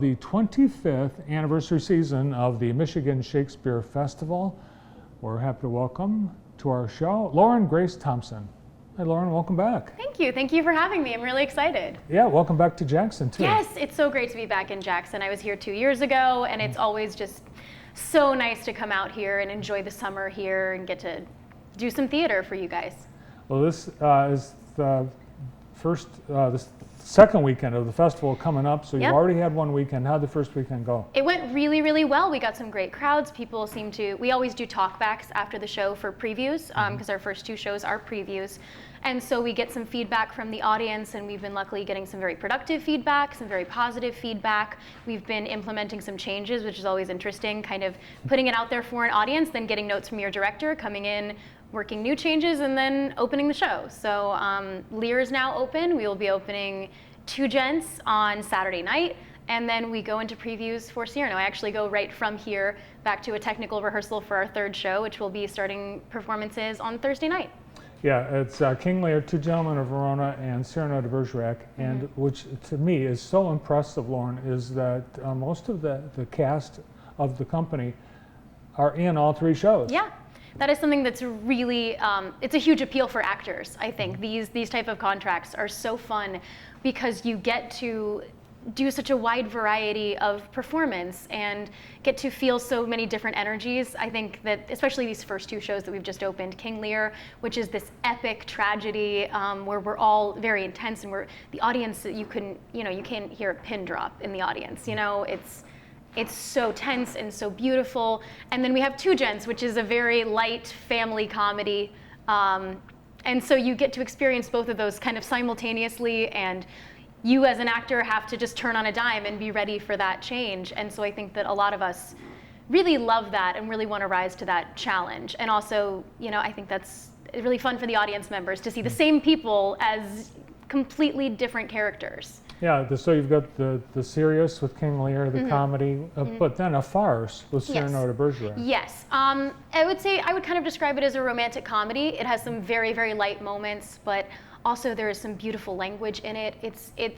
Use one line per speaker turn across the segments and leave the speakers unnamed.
The 25th anniversary season of the Michigan Shakespeare Festival. We're happy to welcome to our show Lauren Grace Thompson. Hi Lauren, welcome back.
Thank you. Thank you for having me. I'm really excited.
Yeah, welcome back to Jackson too.
Yes, it's so great to be back in Jackson. I was here 2 years ago, and it's always just so nice to come out here and enjoy the summer here and get to do some theater for you guys.
Well, this is the second weekend of the festival coming up, so
Yep.
you already had one weekend. How'd the first weekend go?
It went really, really well. We got some great crowds. People seem to, we always do talkbacks after the show for previews, because our first two shows are previews. And so we get some feedback from the audience, and we've been luckily getting some very productive feedback, some very positive feedback. We've been implementing some changes, which is always interesting, kind of putting it out there for an audience, then getting notes from your director, coming in, working new changes, and then opening the show. So Lear is now open. We will be opening 2 gents on Saturday night, and then we go into previews for Cyrano. I actually go right from here back to a technical rehearsal for our third show, which will be starting performances on Thursday night.
Yeah, it's King Lear, Two Gentlemen of Verona, and Cyrano de Bergerac, and which to me is so impressive, Lauren, is that most of the cast of the company are in all 3 shows.
Yeah. That is something that's really, it's a huge appeal for actors, I think. These type of contracts are so fun because you get to do such a wide variety of performance and get to feel so many different energies. I think that especially these first 2 shows that we've just opened, King Lear, which is this epic tragedy where we're all very intense, and we're the audience, you can't hear a pin drop in the audience. It's so tense and so beautiful. And then we have 2 Gents, which is a very light family comedy. And so you get to experience both of those kind of simultaneously, and you as an actor have to just turn on a dime and be ready for that change. And so I think that a lot of us really love that and really want to rise to that challenge. And also, I think that's really fun for the audience members to see the same people as completely different characters.
Yeah, so you've got the serious with King Lear, the comedy, but then a farce with Cyrano de Bergerac.
Yes, I would kind of describe it as a romantic comedy. It has some very, very light moments, but also there is some beautiful language in it.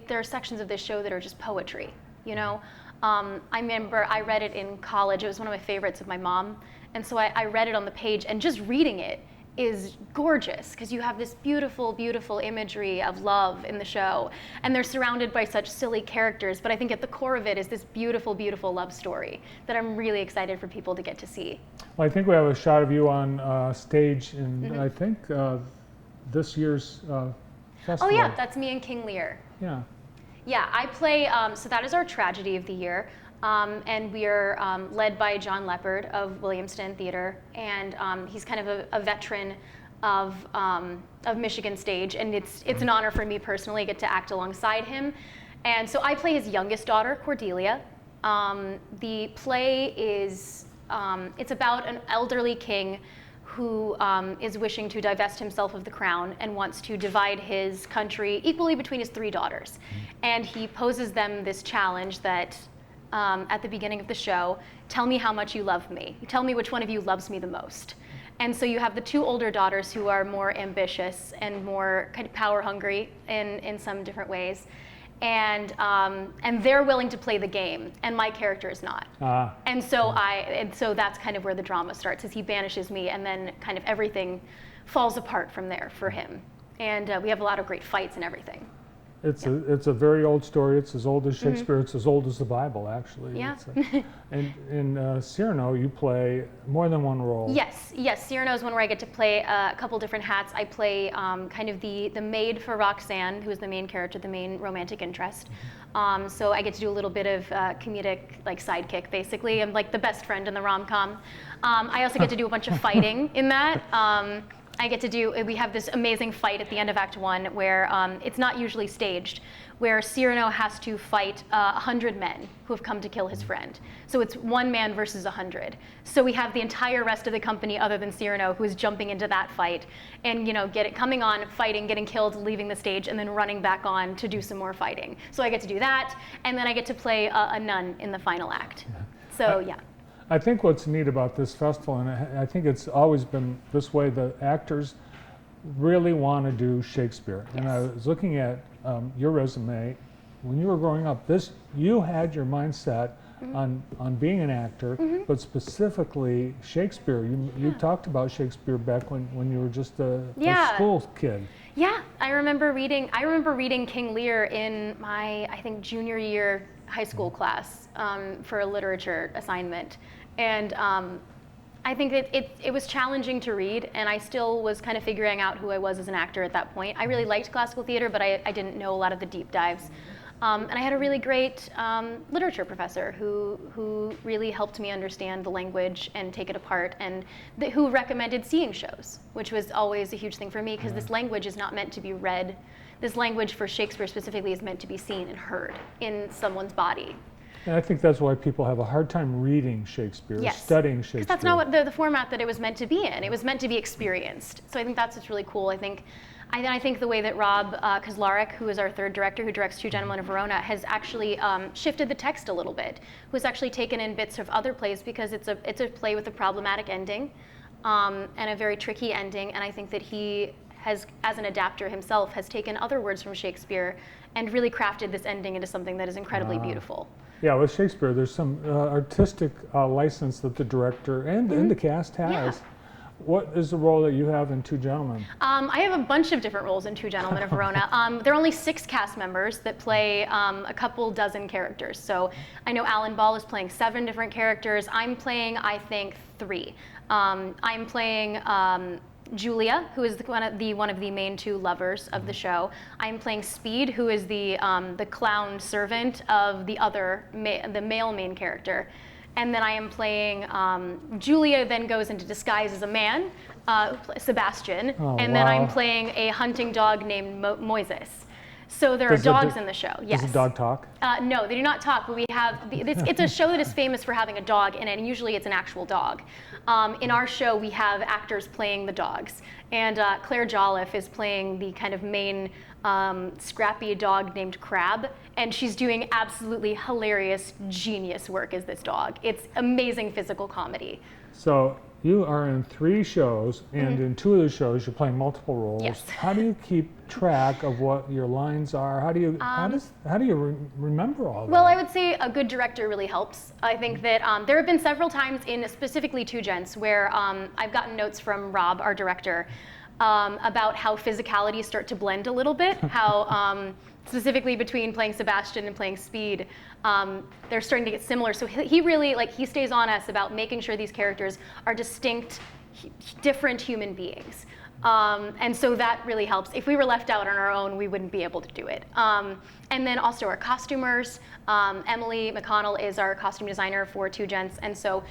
There are sections of this show that are just poetry, I remember I read it in college. It was one of my favorites of my mom. And so I read it on the page, and just reading it is gorgeous because you have this beautiful, beautiful imagery of love in the show, and they're surrounded by such silly characters, but I think at the core of it is this beautiful, beautiful love story that I'm really excited for people to get to see.
Well, I think we have a shot of you on stage in, I think, this year's festival.
Oh yeah, that's me and King Lear.
Yeah.
Yeah, I play, so that is our tragedy of the year. And we are led by John Leopard of Williamston Theater, and he's kind of a veteran of Michigan stage, and it's an honor for me personally to get to act alongside him. And so I play his youngest daughter, Cordelia. The play is, it's about an elderly king who is wishing to divest himself of the crown and wants to divide his country equally between his 3 daughters. And he poses them this challenge that at the beginning of the show, tell me how much you love me. Tell me which one of you loves me the most. And so you have the 2 older daughters who are more ambitious and more kind of power hungry in some different ways. And they're willing to play the game, and my character is not. And so that's kind of where the drama starts, as he banishes me, and then kind of everything falls apart from there for him. And we have a lot of great fights and everything.
It's a very old story. It's as old as Shakespeare. It's as old as the Bible, actually.
Yeah.
And in Cyrano, you play more than one role.
Yes. Cyrano is one where I get to play a couple different hats. I play kind of the maid for Roxanne, who is the main character, the main romantic interest. So I get to do a little bit of comedic, like sidekick, basically. I'm like the best friend in the rom-com. I also get to do a bunch of fighting in that. We have this amazing fight at the end of Act 1 where it's not usually staged, where Cyrano has to fight 100 men who have come to kill his friend. So it's 1 man versus 100. So we have the entire rest of the company other than Cyrano who is jumping into that fight and coming on, fighting, getting killed, leaving the stage, and then running back on to do some more fighting. So I get to do that, and then I get to play a nun in the final act. So yeah.
I think what's neat about this festival, and I think it's always been this way, the actors really want to do Shakespeare. Yes. And I was looking at your resume, when you were growing up, you had your mindset on being an actor, but specifically Shakespeare. You talked about Shakespeare back when you were just a school kid.
Yeah, I remember reading King Lear in my, I think, junior year high school class for a literature assignment, and I think that it was challenging to read, and I still was kind of figuring out who I was as an actor at that point. I really liked classical theater, but I didn't know a lot of the deep dives. And I had a really great literature professor who really helped me understand the language and take it apart, and who recommended seeing shows, which was always a huge thing for me, because this language is not meant to be read. This language for Shakespeare specifically is meant to be seen and heard in someone's body.
And I think that's why people have a hard time reading Shakespeare, studying Shakespeare.
Because that's not what the format that it was meant to be in. It was meant to be experienced. So I think that's what's really cool. I think the way that Rob Kozlarek, who is our third director, who directs Two Gentlemen of Verona, has actually shifted the text a little bit. Who has actually taken in bits of other plays, because it's a play with a problematic ending and a very tricky ending. And I think that he has, as an adapter himself, has taken other words from Shakespeare and really crafted this ending into something that is incredibly beautiful.
Yeah, with Shakespeare, there's some artistic license that the director and the cast has.
Yeah.
What is the role that you have in Two Gentlemen?
I have a bunch of different roles in Two Gentlemen of Verona. There are only 6 cast members that play a couple dozen characters. So I know Alan Ball is playing 7 different characters. I'm playing, I think, 3. I'm playing Julia, who is one of the main 2 lovers of the show. I'm playing Speed, who is the clown servant of the male main character. And then I am playing, Julia then goes into disguise as a man, Sebastian, and then I'm playing a hunting dog named Moises. So there are dogs in the show, yes.
Does the dog talk?
No, they do not talk, but we have, it's a show that is famous for having a dog in it, and usually it's an actual dog. In our show, we have actors playing the dogs. And Claire Jolliffe is playing the kind of main scrappy dog named Crab, and she's doing absolutely hilarious, genius work as this dog. It's amazing physical comedy.
So you are in 3 shows, and in 2 of the shows you're playing multiple roles.
Yes.
How do you keep track of what your lines are? How do you remember all that?
Well, I would say a good director really helps. I think that there have been several times in specifically Two Gents where I've gotten notes from Rob, our director, about how physicalities start to blend a little bit, how specifically between playing Sebastian and playing Speed, they're starting to get similar. So he really, he stays on us about making sure these characters are distinct, different human beings. And so that really helps. If we were left out on our own, we wouldn't be able to do it. And then also our costumers. Emily McConnell is our costume designer for Two Gents, and so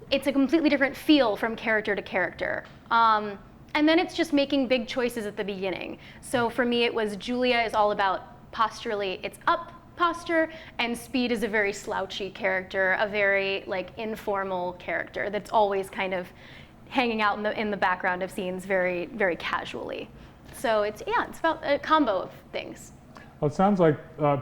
it's a completely different feel from character to character. And then it's just making big choices at the beginning. So for me, it was Julia is all about posturally, it's up posture, and Speed is a very slouchy character, a very informal character that's always kind of hanging out in the background of scenes very, very casually. So it's about a combo of things.
Well, it sounds like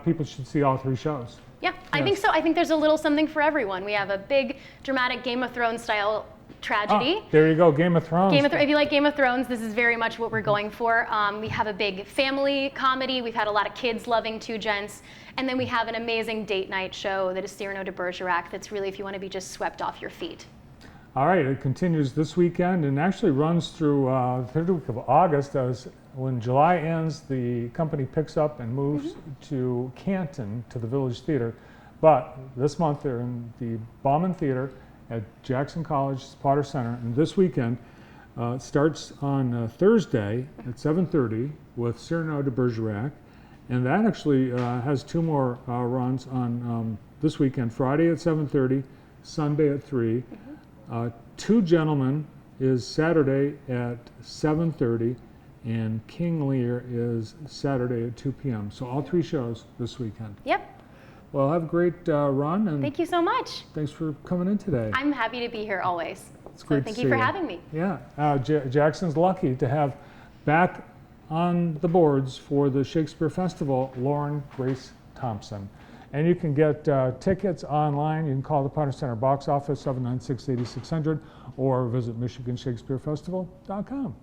people should see all 3 shows.
Yeah, I think so. I think there's a little something for everyone. We have a big, dramatic Game of Thrones style tragedy.
There you go, Game of Thrones.
If you like Game of Thrones, this is very much what we're going for. We have a big family comedy. We've had a lot of kids loving Two Gents. And then we have an amazing date night show that is Cyrano de Bergerac that's really if you want to be just swept off your feet.
All right, it continues this weekend and actually runs through the 3rd week of August. When July ends, the company picks up and moves to Canton, to the Village Theater. But this month they're in the Bauman Theater at Jackson College Potter Center, and this weekend starts on Thursday at 7:30 with Cyrano de Bergerac, and that actually has 2 more runs on this weekend, Friday at 7:30, Sunday at 3. Two Gentlemen is Saturday at 7:30, and King Lear is Saturday at 2 p.m. So all 3 shows this weekend.
Yep.
Well, have a great run, and
thank you so much.
Thanks for coming in today.
I'm happy to be here always.
It's great
thank
to
you
see
for having me.
Yeah, Jackson's lucky to have back on the boards for the Shakespeare Festival, Lauren Grace Thompson. And you can get tickets online. You can call the Potter Center box office, 796-8600, or visit MichiganShakespeareFestival.com.